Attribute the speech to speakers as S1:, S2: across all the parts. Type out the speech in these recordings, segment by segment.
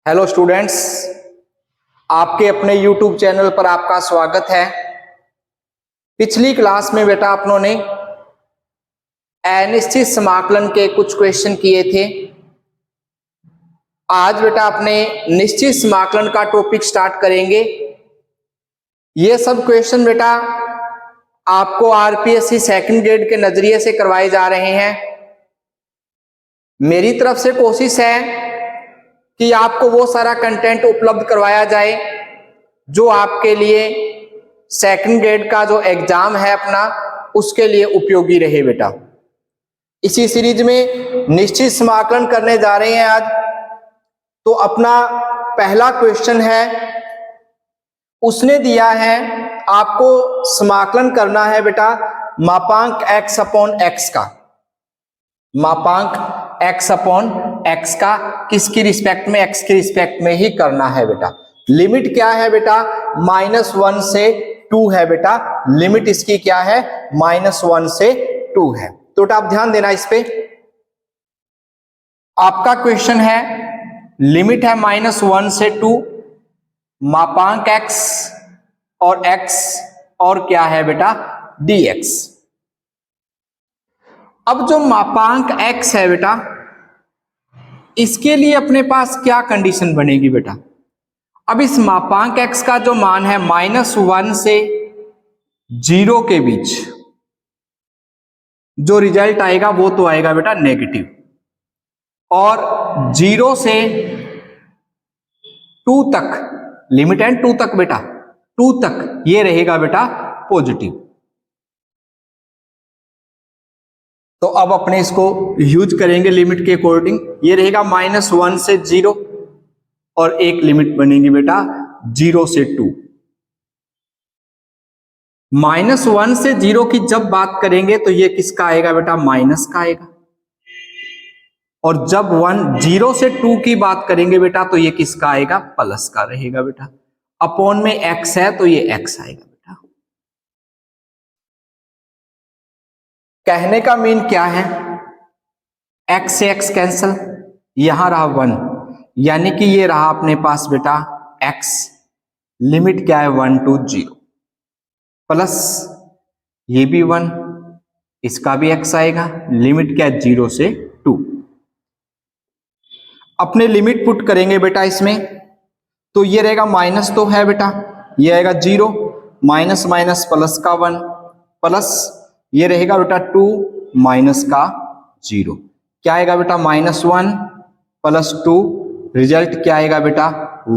S1: Hello students, आपके अपने YouTube channel पर आपका स्वागत है। पिछली क्लास में बेटा अपनों ने अनिश्चित समाकलन के कुछ क्वेश्चन किए थे। आज बेटा अपने निश्चित समाकलन का टॉपिक स्टार्ट करेंगे। ये सब क्वेश्चन बेटा आपको आरपीएससी सेकंड ग्रेड के नजरिए से करवाए जा रहे हैं। मेरी तरफ से कोशिश है कि आपको वो सारा कंटेंट उपलब्ध करवाया जाए जो आपके लिए सेकंड ग्रेड का जो एग्जाम है अपना उसके लिए उपयोगी रहे बेटा। इसी सीरीज में निश्चित समाकलन करने जा रहे हैं आज। तो अपना पहला क्वेश्चन है, उसने दिया है आपको समाकलन करना है बेटा मापांक x अपॉन x का। मापांक x अपॉन x का किसकी रिस्पेक्ट में? x की रिस्पेक्ट में ही करना है बेटा। लिमिट क्या है बेटा? -1 से 2 है बेटा। लिमिट इसकी क्या है? -1 से 2 है। तो बेटा आप ध्यान देना इस पे। आपका क्वेश्चन है, लिमिट है -1 से 2, मापांक x और x और क्या है बेटा? dx। अब जो मापांक x है बेटा, इसके लिए अपने पास क्या कंडीशन बनेगी बेटा? अब इस मापांक x का जो मान है -1 से 0 के बीच जो रिजल्ट आएगा वो तो आएगा बेटा नेगेटिव, और 0 से 2 तक, लिमिट है 2 तक बेटा, 2 तक ये रहेगा बेटा पॉजिटिव। तो अब अपने इसको यूज करेंगे लिमिट के अकॉर्डिंग। ये रहेगा -1 से 0 और एक लिमिट बनेगी बेटा 0 से 2। -1 से 0 की जब बात करेंगे तो ये किसका आएगा बेटा? माइनस का आएगा। और जब 0 से 2 की बात करेंगे बेटा तो ये किसका आएगा? प्लस का रहेगा बेटा। अपॉन में x है तो ये x आएगा बेटा। कहने का मीन क्या है? x से x कैंसल, यहां रहा 1, यानी कि ये रहा अपने पास बेटा x। लिमिट क्या है? 1 to 0, प्लस ये भी 1, इसका भी x आएगा। लिमिट क्या है? 0 से 2। अपने लिमिट पुट करेंगे बेटा इसमें, तो ये रहेगा माइनस तो है बेटा, ये आएगा 0, माइनस माइनस प्लस का 1, प्लस ये रहेगा बेटा 2 माइनस का 0। क्या आएगा बेटा? -1 प्लस 2, रिजल्ट क्या आएगा बेटा?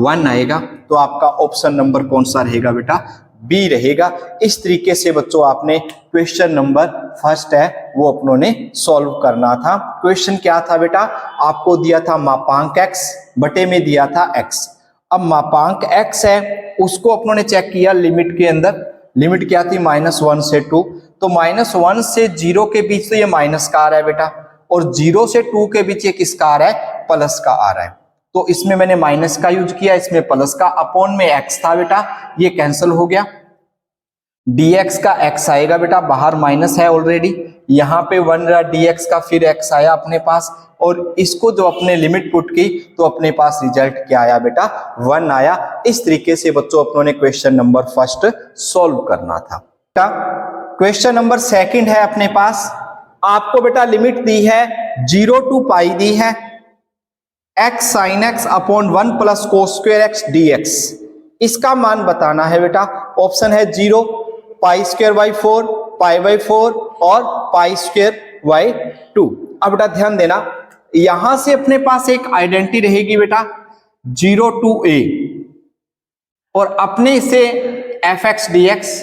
S1: 1 आएगा। तो आपका ऑप्शन नंबर कौन सा रहेगा बेटा? बी रहेगा। इस तरीके से बच्चों आपने क्वेश्चन नंबर फर्स्ट है वो अपनों ने सॉल्व करना था। क्वेश्चन क्या था बेटा? आपको दिया था मापांक x, बटे में दिया था x। अब मापांक x है उसको अपनों ने चेक किया लिमिट के अंदर। लिमिट क्या थी? -1 से 2। तो -1 से 0 के बीच तो ये माइनस का आ रहा है बेटा, और 0 से 2 के बीच ये किसका आ रहा है? प्लस का आ रहा है। तो इसमें मैंने माइनस का यूज किया, इसमें प्लस का। अपॉन में x था बेटा, ये कैंसिल हो गया। dx का x आएगा बेटा, बाहर माइनस है ऑलरेडी, यहाँ पे 1 रहा dx का, फिर x आया अपने पास, और इसको जो अपने लिमिट पुट की तो अपने पास रिजल्ट क्या आया बेटा? 1 आया। इस तरीके से बच्चों अपनों ने क्वेश्चन नंबर फर्स्ट सॉल्व करना था। क्वेश्चन नंबर सेकंड है अपने पास। आपको बेटा लिमिट दी है 0 to पाई दी है, x sin x upon 1 plus cos square x dx। इसका मान बताना है बेटा। ऑप्शन है 0, pi square by 4, pi by 4 और पाई स्क्वायर बाई 2। अब बेटा ध्यान देना, यहां से अपने पास एक आइडेंटिटी रहेगी बेटा 0 to a, और अपने इसे fx dx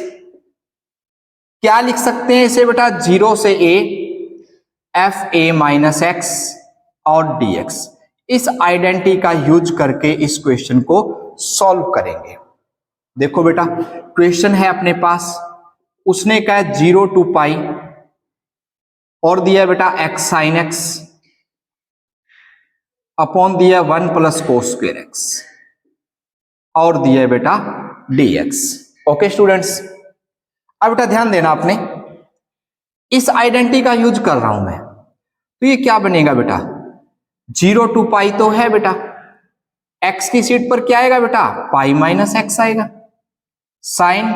S1: क्या लिख सकते हैं इसे बेटा? 0 से a f a minus x और dx। इस आइडेंटिटी का यूज करके इस क्वेश्चन को सॉल्व करेंगे। देखो बेटा क्वेश्चन है अपने पास, उसने कहा है 0 to पाई और दिया बेटा x sin x अपॉन दिया 1 प्लस कोस स्क्वायर x और दिया बेटा dx। ओके स्टूडेंट्स, अब बेटा ध्यान देना आपने, इस आइडेंटिटी का यूज कर रहा हूं मैं, तो ये क्या बनेगा बेटा? 0 to पाई तो है बेटा, एक्स की सीट पर क्या आएगा बेटा, पाई माइनस एक्स आएगा। साइन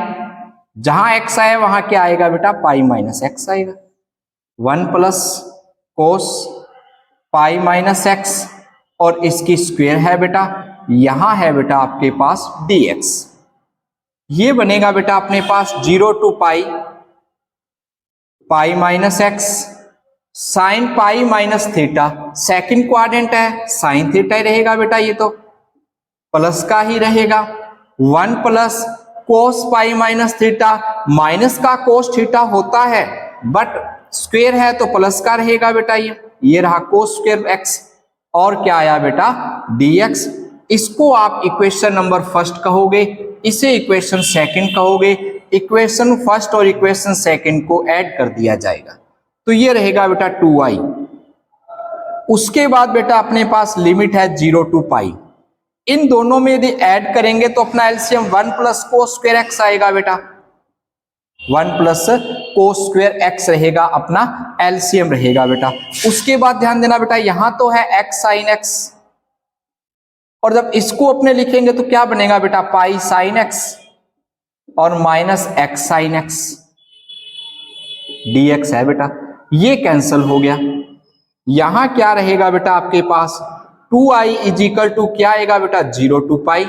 S1: जहां एक्स आए वहां क्या आएगा बेटा, पाई माइनस एक्स आएगा। 1 plus cos pi minus x और इसकी स्क्वायर है बेटा, यहां है बेटा आपके पास dx। ये बनेगा बेटा अपने पास 0 to pi pi minus X sine pi minus theta, second quadrant है साइन थीटा ही रहेगा बेटा, ये तो प्लस का ही रहेगा। 1 plus cos pi minus theta, minus का कोस थीटा होता है बट स्क्वायर है तो प्लस का रहेगा बेटा, ये रहा कोस स्क्वायर एक्स। और क्या आया बेटा, dx। इसको आप इक्वेशन नंबर फर्स्ट कहोगे, इसे इक्वेशन सेकंड कहोगे। इक्वेशन फर्स्ट और इक्वेशन सेकंड को ऐड कर दिया जाएगा तो ये रहेगा बेटा 2i। उसके बाद बेटा अपने पास लिमिट है 0 टू पाई, इन दोनों में यदि ऐड करेंगे तो अपना LCM 1 plus cos square x आएगा बेटा, 1 प्लस कोस स्क्वायर एक्स रहेगा अपना एलसीएम रहेगा बेटा। उसके बाद ध्यान देना बेटा, यहां तो है एक्स साइन एक्स और जब इसको अपने लिखेंगे तो क्या बनेगा बेटा, पाई साइन एक्स और minus X sign X dx है बेटा, ये कैंसिल हो गया। यहां क्या रहेगा बेटा आपके पास 2i इज इक्वल टू क्या आएगा बेटा, 0 टू पाई,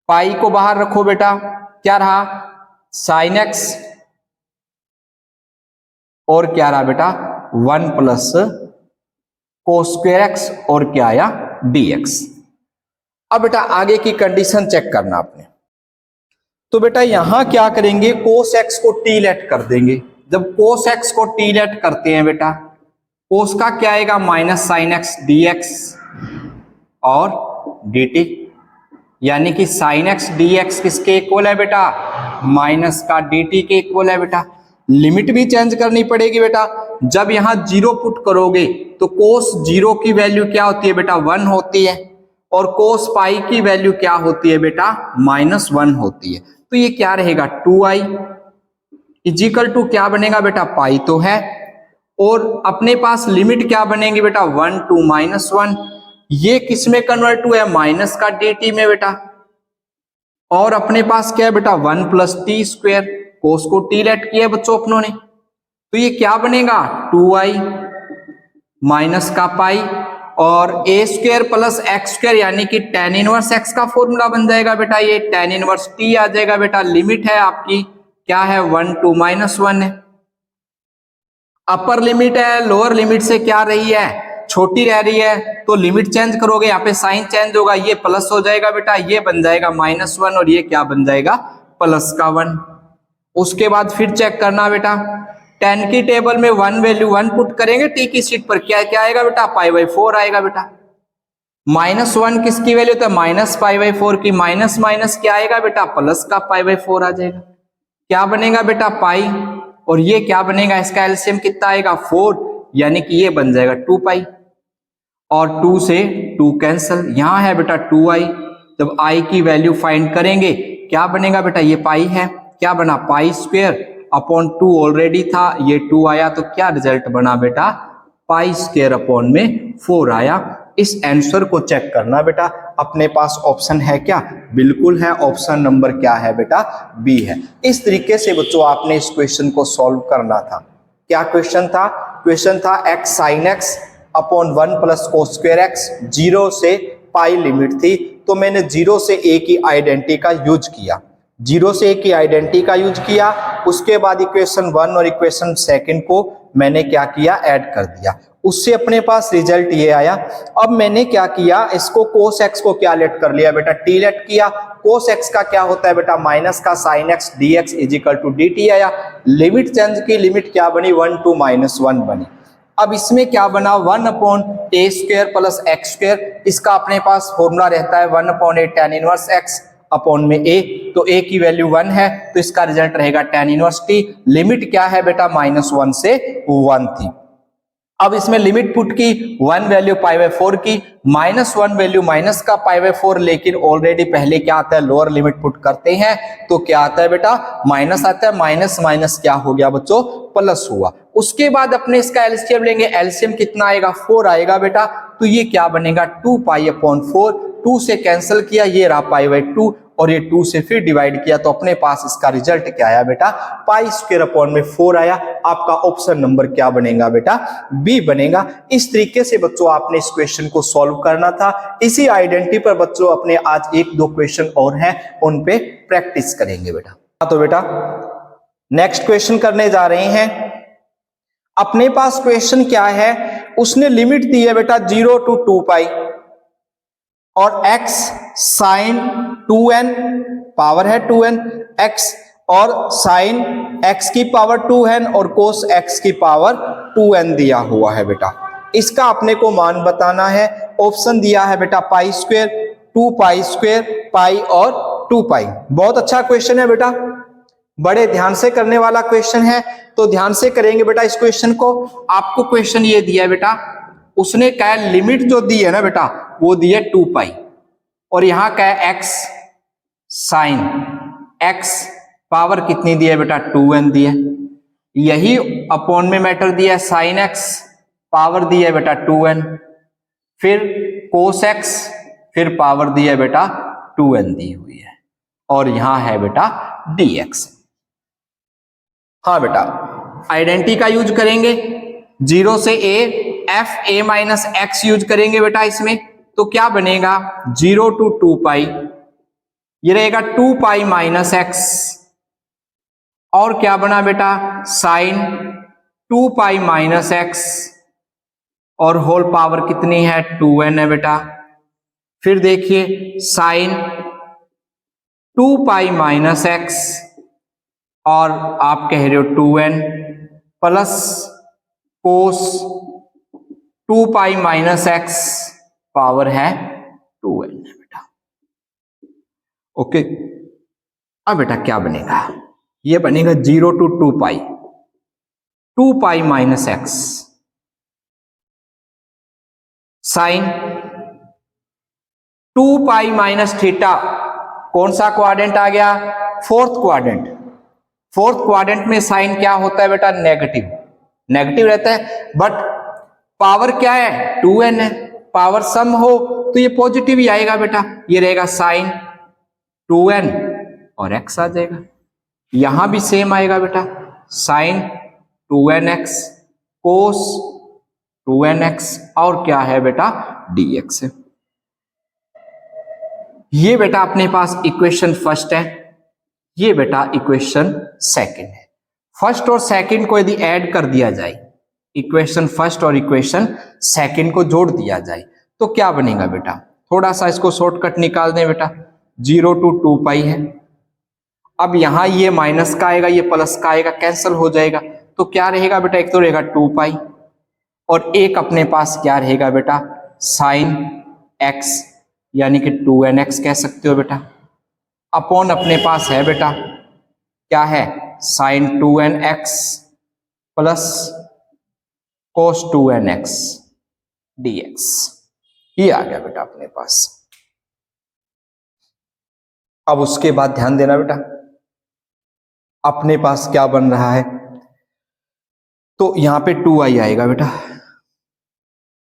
S1: पाई को बाहर रखो बेटा, क्या रहा साइन एक्स और क्या रहा बेटा 1 प्लस कोस स्क्वायर एक्स और क्या आया dx। अब बेटा आगे की कंडीशन चेक करना आपने, तो बेटा यहां क्या करेंगे, कोस एक्स को टी लेट कर देंगे। जब कोस एक्स को टी लेट करते हैं बेटा, कोस का क्या आएगा माइनस साइन एक्स dx और dt, यानी कि साइन एक्स dx किसके इक्वल है बेटा, माइनस का dt के इक्वल है बेटा। लिमिट भी चेंज करनी पड़ेगी बेटा, जब यहां 0 पुट करोगे तो कोस 0 की वैल्यू क्या होती है बेटा, 1 होती है और कोस पाई की वैल्यू क्या होती है बेटा, -1 होती है। तो ये क्या रहेगा 2i इजिकल टू क्या बनेगा बेटा, पाई तो है और अपने पास लिमिट क्या बनेगी बेटा 1 टू -1, ये किस में कन्वर्ट हुआ है, माइनस का dt में बेटा। और अपने पास क्या है बेटा 1 प्लस टी स्क्वायर, कोस को टी लेट किया बच्चों अपनों ने, तो ये क्या बनेगा 2i माइनस का पाई और a square plus x square, यानी कि tan इनवर्स x का फॉर्मूला बन जाएगा बेटा, ये tan इनवर्स t आ जाएगा बेटा। लिमिट है आपकी क्या है 1 टू -1 है, अपर लिमिट है लोअर लिमिट से क्या रही है, छोटी रह रही है, तो लिमिट चेंज करोगे यहाँ पे साइन चेंज होगा, ये प्लस हो जाएगा बेटा, ये बन जाएगा -1 और ये क्या बन जाएगा प्लस का 1। उसके बाद फिर चेक करना बेटा, 10 की टेबल में 1 वैल्यू 1 पुट करेंगे, टी की सीट पर क्या क्या आएगा बेटा, पाई/4 आएगा बेटा। -1 किसकी वैल्यू था, माइनस पाई/4 की, माइनस माइनस क्या आएगा बेटा, प्लस का पाई/4 आ जाएगा। क्या बनेगा बेटा पाई और ये क्या बनेगा, इसका एलसीएम कितना आएगा 4, यानी कि ये बन जाएगा 2 पाई और 2 से 2 कैंसिल, यहां है बेटा 2i। जब i की वैल्यू फाइंड करेंगे क्या बनेगा बेटा, ये पाई है, क्या बना पाई स्क्वायर अपॉन 2 ऑलरेडी था, ये 2 आया तो क्या रिजल्ट बना बेटा, पाई स्क्वायर अपॉन में 4 आया। इस आंसर को चेक करना बेटा, अपने पास ऑप्शन है क्या, बिल्कुल है, ऑप्शन नंबर क्या है बेटा, बी है। इस तरीके से बच्चों आपने इस क्वेश्चन को सॉल्व करना था। क्या क्वेश्चन था, क्वेश्चन था x sine x upon 1 plus cos square x, 0 से पाई लिमिट थी, तो मैंने 0 से a की आइडेंटिटी का यूज किया, 0 से a की आइडेंटिटी का यूज किया। उसके बाद इक्वेशन 1 और इक्वेशन सेकंड को मैंने क्या किया, ऐड कर दिया, उससे अपने पास रिजल्ट ये आया। अब मैंने क्या किया, इसको कोस एक्स को क्या लेट कर लिया बेटा, टी लेट किया। कोस एक्स का क्या होता है बेटा, माइनस का sine X dx is equal to dt आया। लिमिट चेंज की, लिमिट क्या बनी 1 टू -1 बनी। अब इसमें क्या बना 1 upon a square plus x square, इसका अपने पास फॉर्मूला रहता है 1 upon a tan inverse x upon में a, तो a की वैल्यू 1 है तो इसका रिजल्ट रहेगा tan इनवर्स t। लिमिट क्या है बेटा, -1 से 1 थी। अब इसमें लिमिट पुट की, 1 वैल्यू पाई/4 की, -1 वैल्यू माइनस का पाई/4, लेकिन ऑलरेडी पहले क्या आता है, लोअर लिमिट पुट करते हैं तो क्या आता है बेटा, माइनस आता है, माइनस माइनस क्या हो गया बच्चों, प्लस हुआ। उसके बाद अपने इसका एलसीएम लेंगे, एलसीएम कितना आएगा 4 आएगा बेटा, तो ये क्या बनेगा 2 पाई/4, 2 से कैंसिल किया, ये रहा पाई बाई 2, और ये 2 से फिर डिवाइड किया, तो अपने पास इसका रिजल्ट क्या आया बेटा, पाई स्क्वायर अपॉन में 4 आया। आपका ऑप्शन नंबर क्या बनेगा बेटा, बी बनेगा। इस तरीके से बच्चों आपने इस क्वेश्चन को सॉल्व करना था। इसी आइडेंटिटी पर बच्चों अपने आज 1-2 क्वेश्चन और हैं, उन पे प्रैक्टिस करेंगे बेटा। तो बेटा नेक्स्ट क्वेश्चन करने जा रहे हैं। अपने पास क्वेश्चन क्या है, उसने लिमिट दी है बेटा 0 to 2 पाई और x साइन 2n, पावर है 2n, x और साइन x की पावर 2n और कोस x की पावर 2n दिया हुआ है बेटा। इसका अपने को मान बताना है। ऑप्शन दिया है बेटा पाई स्क्वायर, 2 पाई स्क्वायर, पाई और 2 पाई। बहुत अच्छा क्वेश्चन है बेटा, बड़े ध्यान से करने वाला क्वेश्चन है, तो ध्यान से करेंगे बेटा इस क्वेश्चन को। आपको क्वेश्चन ये दिया है बेटा, उसने क्या लिमिट जो दी है ना बेटा, वो दी है 2 पाई और यहां क्या है x साइन x, पावर कितनी दी है बेटा 2n दी है, यही अपॉन में मैटर दिया है साइन x, पावर दी है बेटा 2n, फिर कोस x, फिर पावर दी है बेटा 2n दी हुई है, और यहां है बेटा dx। हाँ बेटा आइडेंटिटी का यूज करेंगे, 0 से a, f a minus x use करेंगे बेटा इसमें, तो क्या बनेगा 0 to 2 पाई, ये रहेगा 2 पाई माइनस x, और क्या बना बेटा साइन 2 पाई माइनस x, और होल पावर कितनी है 2n है बेटा। फिर देखिए साइन 2 पाई माइनस x और आप कह रहे हो 2n plus cos 2 pi minus x, power है 2n है बेटा। ओके, अब बेटा क्या बनेगा, ये बनेगा 0 to 2 pi, 2 pi minus x sine 2 pi minus theta, कौन सा क्वाड्रेंट आ गया, फोर्थ क्वाड्रेंट। फोर्थ क्वाड्रेंट में साइन क्या होता है बेटा, नेगेटिव, नेगेटिव रहता है, बट पावर क्या है 2n है, पावर सम हो तो ये पॉजिटिव ही आएगा बेटा, ये रहेगा साइन 2n और x आ जाएगा। यहां भी सेम आएगा बेटा, साइन 2nx कोस 2nx और क्या है बेटा dx है। ये बेटा अपने पास इक्वेशन फर्स्ट है, ये बेटा इक्वेशन सेकंड है। फर्स्ट और सेकंड को यदि ऐड कर दिया जाए, इक्वेशन फर्स्ट और इक्वेशन सेकंड को जोड़ दिया जाए तो क्या बनेगा बेटा, थोड़ा सा इसको शॉर्टकट निकाल दें बेटा, 0 to 2 पाई है, अब यहां ये माइनस का आएगा, ये प्लस का आएगा, कैंसिल हो जाएगा, तो क्या रहेगा बेटा, एक तो रहेगा 2 पाई और एक अपने पास क्या रहेगा बेटा साइन x, यानी कि 2nx कह सकते हो बेटा, अपॉन अपने पास है बेटा क्या है sign 2nx plus cos 2nx dx, ये आ गया बेटा अपने पास। अब उसके बाद ध्यान देना बेटा, अपने पास क्या बन रहा है, तो यहां पे 2i आएगा बेटा।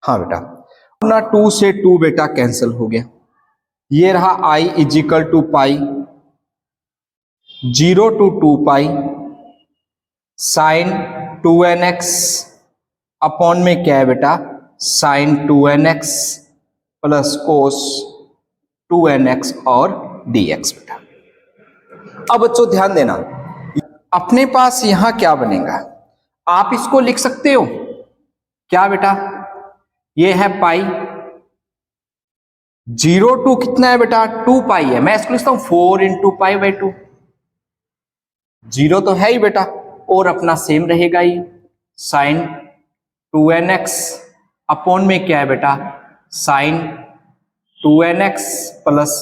S1: हाँ बेटा ना 2 से 2 बेटा कैंसिल हो गया, ये रहा i is equal to pi 0 to 2 pi sine 2nx upon में क्या है बेटा sign 2nx plus cos 2nx और dx बेटा। अब बच्चों ध्यान देना, अपने पास यहां क्या बनेगा, आप इसको लिख सकते हो क्या बेटा, ये है पाई, 0 to कितना है बेटा 2 पाई है, मैं इसको लिखता हूं 4 into पाई बाई 2, 0 तो है ही बेटा और अपना सेम रहेगा ही साइन 2nx अपॉन में क्या है बेटा sign 2nx plus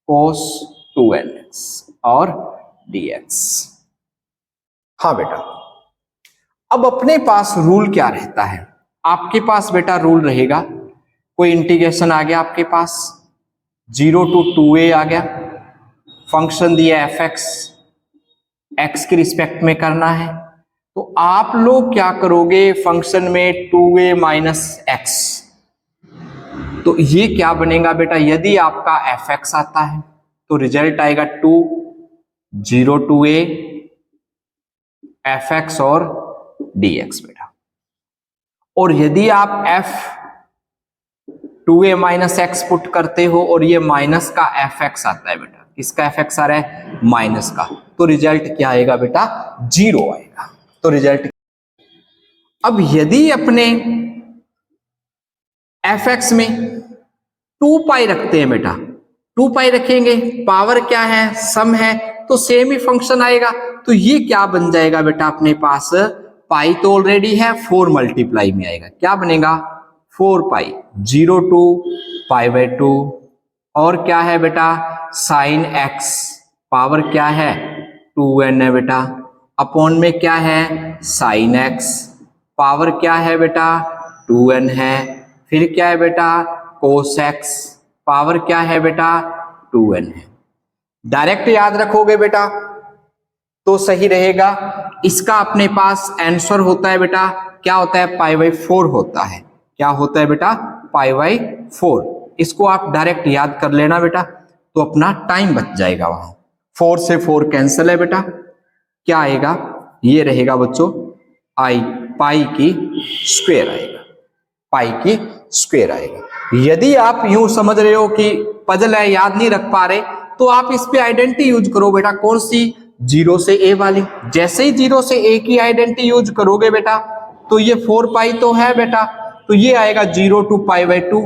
S1: cos 2nx और dx। हाँ बेटा, अब अपने पास रूल क्या रहता है, आपके पास बेटा रूल रहेगा, कोई इंटीग्रेशन आ गया आपके पास 0 to 2a आ गया, फंक्शन दिया fx, x के रिस्पेक्ट में करना है, तो आप लोग क्या करोगे फंक्शन में 2a माइनस एक्स, तो ये क्या बनेगा बेटा, यदि आपका एफ एक्स आता है तो रिजल्ट आएगा 2 0 टू ए एफ एक्स और डी एक्स बेटा। और यदि आप F 2a minus x put करते हो और ये माइनस का एफ एक्स आता है बेटा, इसका एफ एक्स आ रहा है माइनस का, तो रिजल्ट क्या आएगा बेटा, 0 आएगा। तो रिजल्ट, अब यदि अपने एफ एक्स में 2 पाई रखते हैं बेटा, 2 पाई रखेंगे, पावर क्या है, सम है, तो सेम ही फंक्शन आएगा। तो ये क्या बन जाएगा बेटा अपने पास, पाई तो ऑलरेडी है, 4 मल्टीप्लाई में आएगा, क्या बनेगा 4 पाई 0 टू पाई बाय 2, और क्या है बेटा साइन एक्स, पावर क्या है 2n है बेटा, अपॉन में क्या है साइन एक्स, पावर क्या है बेटा 2n है, फिर क्या है बेटा कोस एक्स, पावर क्या है बेटा 2n है। डायरेक्ट याद रखोगे बेटा तो सही रहेगा। इसका अपने पास आंसर होता है बेटा, क्या होता है पाई बाई 4 होता है, क्या होता है बेटा पाई बाई 4। इसको आप डायरेक्ट याद कर लेना बेटा, तो अपना टाइम बच जाएगा वहां। 4 से 4 कैंसिल है बेटा, क्या आएगा, ये रहेगा बच्चों आई पाई की स्क्वायर आएगा, पाई की स्क्वायर आएगा। यदि आप यूं समझ रहे हो कि पजल है याद नहीं रख पा रहे, तो आप इस पे आइडेंटिटी यूज करो बेटा, कौन सी 0 से a वाली। जैसे ही 0 से a की आइडेंटिटी यूज करोगे बेटा, तो ये 4 पाई तो है बेटा, तो ये आएगा 0 टू पाई बाई 2।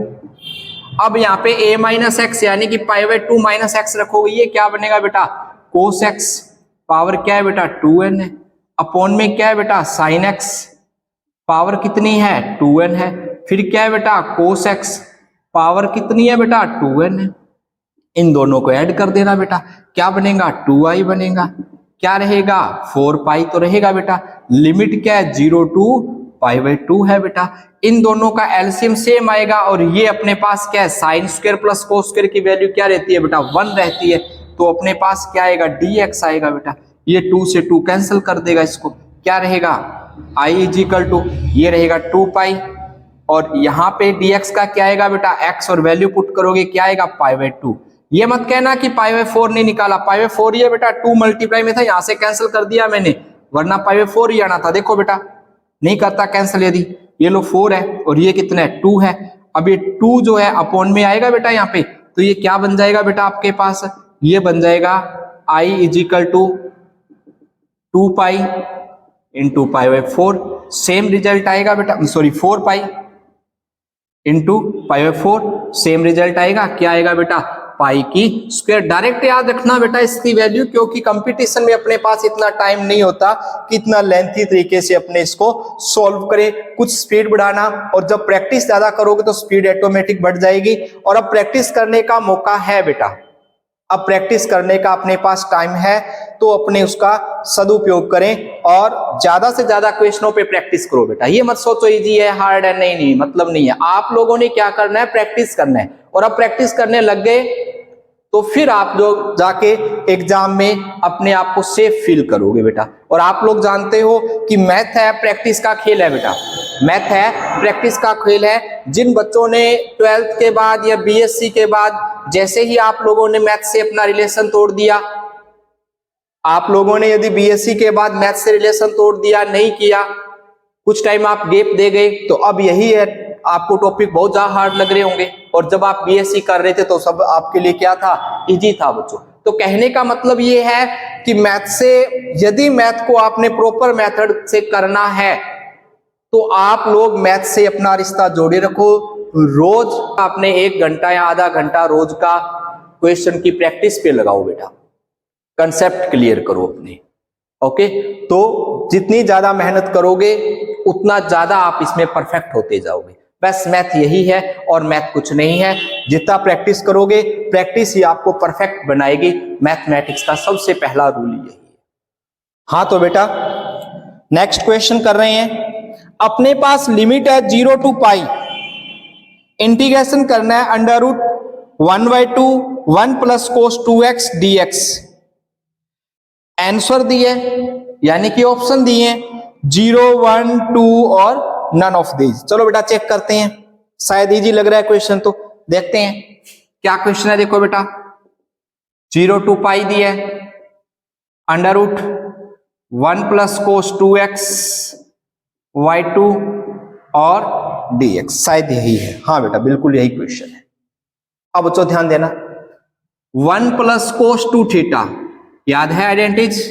S1: अब यहाँ पे a माइनस एक्स यानी कि पाई बाई 2 माइनस एक्स रखोगे, ये क्या बनेगा बेटा कोस एक्स, पावर क्या है बेटा 2n है, अपॉन में क्या है बेटा साइन एक्स, पावर कितनी है 2n है, फिर क्या है बेटा कोस एक्स, पावर कितनी है बेटा 2n है। इन दोनों को ऐड कर देना बेटा, क्या बनेगा 2i बनेगा, क्या रहेगा 4 पाई तो रहेगा बेटा, लिमिट क्या है 0 टू पाई बाई 2 है बेटा। इन दोनों का एलसीएम सेम आएगा, और ये अपने पास क्या है sine square plus cos square की वैल्यू क्या रहती है बेटा 1 रहती है, तो अपने पास क्या आएगा dx आएगा बेटा। ये 2 से 2 कैंसिल कर देगा, इसको क्या रहेगा i इज इक्वल टू ये रहेगा 2 पाई, और यहाँ पे dx का क्या आएगा बेटा x, और वैल्यू पुट करोगे क्या आएगा पाई बाई 2। ये मत कहना कि पाई बाई 4 नहीं निकाला, पाई बाई 4 ही है बेटा, 2 मल्टीप्लाई में था यहां से कैंसिल कर दिया मैंने, वरना पाई बाई 4 ही आना था। देखो बेटा नहीं करता कैंसिल, यदि ये लो 4 है और ये कितना है 2 है, अब ये 2 जो है अपॉन में आएगा बेटा यहाँ पे, तो ये क्या बन जाएगा बेटा आपके पास, ये बन जाएगा i is equal to 2 pi into pi by 4, same result आएगा बेटा, sorry 4 pi into pi by 4, same result आएगा, क्या आएगा बेटा पाई की स्क्वायर। डायरेक्ट याद रखना बेटा इसकी वैल्यू, क्योंकि कंपटीशन में अपने पास इतना टाइम नहीं होता कि इतना लेंथी तरीके से अपने इसको सॉल्व करें, कुछ स्पीड बढ़ाना, और जब प्रैक्टिस ज्यादा करोगे तो स्पीड ऑटोमेटिक बढ़ जाएगी। और अब प्रैक्टिस करने का मौका है बेटा, अब प्रैक्टिस करने का अपने पास टाइम है, तो अपने उसका सदुपयोग करें और ज्यादा से ज्यादा क्वेश्चनों पे प्रैक्टिस करो बेटा। ये मत सोचो इजी है हार्ड है, नहीं नहीं मतलब नहीं है, आप लोगों ने क्या करना है प्रैक्टिस करना है, और अब प्रैक्टिस करने लग गए तो फिर आप लोग जाके एग्जाम में अपने आप को सेफ फील करोगे बेटा। और आप लोग जानते हो कि मैथ है प्रैक्टिस का खेल है बेटा, मैथ है प्रैक्टिस का खेल है। जिन बच्चों ने 12th के बाद या बीएससी के बाद जैसे ही आप लोगों ने मैथ से अपना रिलेशन तोड़ दिया, आप लोगों ने यदि बीएससी के बाद मैथ से रिलेशन तोड़ दिया, नहीं किया, कुछ टाइम आप गैप दे गए, तो अब यही है आपको टॉपिक बहुत ज्यादा हार्ड लग रहे होंगे, और जब आप बीएससी कर रहे थे तो सब आपके लिए क्या था इजी था बच्चों। तो कहने का मतलब ये है कि मैथ से यदि मैथ को आपने प्रॉपर मेथड से करना है तो आप लोग मैथ से अपना रिश्ता जोड़े रखो। रोज आपने 1 घंटा या आधा घंटा रोज का क्वेश्चन की प्रैक्टिस पे लगाओ बेटा, कंसेप्ट क्लियर करो अपने। ओके, तो जितनी ज्यादा मेहनत करोगे उतना ज्यादा आप इसमें परफेक्ट होते जाओगे। बस मैथ यही है और मैथ कुछ नहीं है। जितना प्रैक्टिस करोगे, प्रैक्टिस ही आपको परफेक्ट बनाएगी। मैथमेटिक्स का सबसे पहला रूल यही है। हाँ तो बेटा नेक्स्ट क्वेश्चन कर रहे हैं। अपने पास लिमिट है 0 टू पाई, इंटीग्रेशन करना है under root 1/2 1 plus cos 2x dx। Answer दिए यानी कि ऑप्शन दिए 0 1 2 और नन ऑफ दीज। चलो बेटा चेक करते हैं, शायद इजी लग रहा है क्वेश्चन तो देखते हैं क्या क्वेश्चन है। देखो बेटा 0 to पाई दिया है, under root 1 plus cos 2x y2 और dx, शायद यही है। हाँ बेटा बिल्कुल यही क्वेश्चन है। अब बच्चों ध्यान देना, 1 प्लस कोस 2 थीटा याद है आइडेंटिज।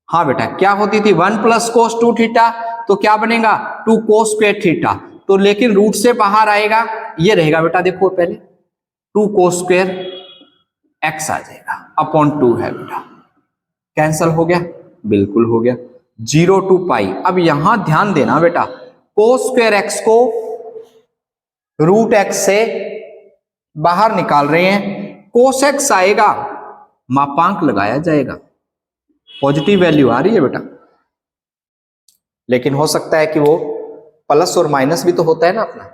S1: हाँ बेटा क्या होती थी 1 प्लस कोस 2 थीटा, तो क्या बनेगा 2 कोस स्क्वायर थीटा। तो लेकिन रूट से बाहर आएगा, ये रहेगा बेटा देखो पहले 2 कोस स्क्वायर एक्स आ जाएगा अपॉन 2 है बेटा, कैंसल हो गया, बिल्कुल हो गया। 0 to पाई। अब यहां ध्यान देना बेटा, कोस स्क्वायर एक्स को रूट एक्स से बाहर निकाल रहे हैं, कोस एक्स आएगा, मापांक लगाया जाएगा, पॉजिटिव वैल्यू आ रही है बेटा, लेकिन हो सकता है कि वो प्लस और माइनस भी तो होता है ना अपना,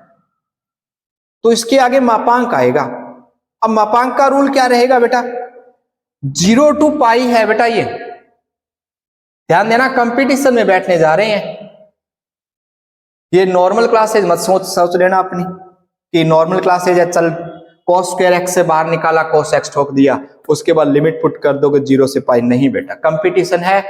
S1: तो इसके आगे मापांक आएगा। अब मापांक का रूल क्या रहेगा बेटा, 0 to पाई है बेटा। ये ध्यान देना, कंपटीशन में बैठने जा रहे हैं, ये नॉर्मल क्लासेज मत सोच लेना अपनी कि नॉर्मल क्लासेज है, चल cos स्क्वायर एक्स से बाहर निकाला, cos एक्स ठोक दिया, उसके बाद लिमिट पुट कर दोगे 0 से पाई। नहीं बेटा, कंपटीशन है,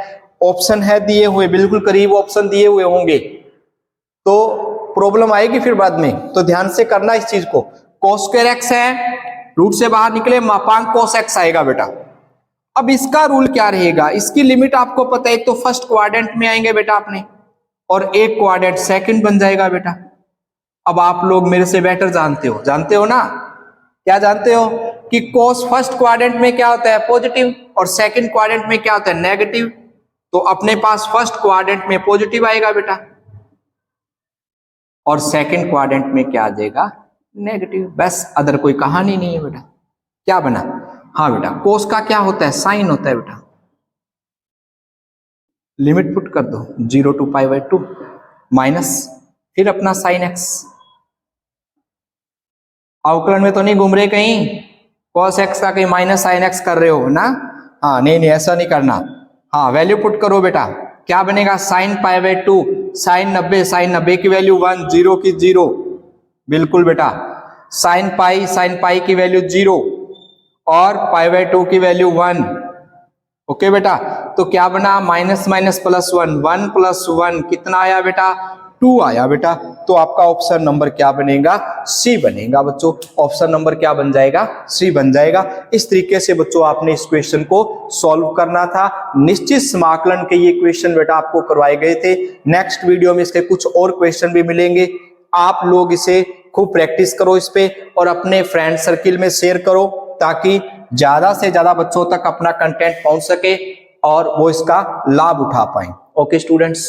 S1: ऑप्शन है दिए हुए, बिल्कुल करीब ऑप्शन दिए हुए होंगे, तो प्रॉब्लम आएगी फिर बाद में, तो ध्यान से करना इस चीज को। cos स्क्वायर एक्स है, रूट से बाहर निकले, मापांक cos एक्स आएगा बेटा। अब इसका रूल क्या रहेगा, इसकी लिमिट आपको पता है, एक तो फर्स्ट क्वाड्रेंट में आएंगे बेटा अपने, और एक क्वाड्रेंट सेकंड बन जाएगा बेटा। अब आप लोग मेरे से बेटर जानते हो ना, क्या जानते हो कि cos फर्स्ट क्वाड्रेंट में क्या होता है पॉजिटिव, और सेकंड क्वाड्रेंट में क्या होता है नेगेटिव। तो अपने पास फर्स्ट क्वाड्रेंट में पॉजिटिव आएगा बेटा, और सेकंड क्वाड्रेंट में क्या आ जाएगा नेगेटिव, बस, अदर कोई कहानी नहीं है बेटा। क्या बना, हाँ बेटा कोस का क्या होता है साइन होता है बेटा, लिमिट पुट कर दो 0 to पाई बाई 2 माइनस फिर अपना साइन एक्स। अवकलन में तो नहीं घूम रहे कहीं, cos एक्स का कहीं माइनस साइन एक्स कर रहे हो ना, हाँ नहीं ऐसा नहीं करना। हाँ वैल्यू पुट करो बेटा, क्या बनेगा साइन पाई बाई 2, साइन 90 की वैल्यू 1, 0 की 0, बिल्कुल बेटा। साइन पाई की वैल्यू 0 और पाई बाई 2 की वैल्यू 1, ओके बेटा। तो क्या बना माइनस माइनस प्लस 1, 1 प्लस 1 कितना आया बेटा 2 आया बेटा। तो आपका ऑप्शन नंबर क्या बनेगा सी बनेगा बच्चों, ऑप्शन नंबर क्या बन जाएगा सी बन जाएगा। इस तरीके से बच्चों आपने इस क्वेश्चन को सॉल्व करना था। निश्चित समाकलन के ये क्वेश्चन बेटा आपको करवाए गए थे। नेक्स्ट वीडियो में इसके कुछ और क्वेश्चन भी मिलेंगे, आप लोग इसे खूब प्रैक्टिस करो इस पे, और अपने फ्रेंड सर्किल में शेयर करो, ताकि ज्यादा से ज्यादा बच्चों तक अपना कंटेंट पहुंच सके और वो इसका लाभ उठा पाए। Okay students.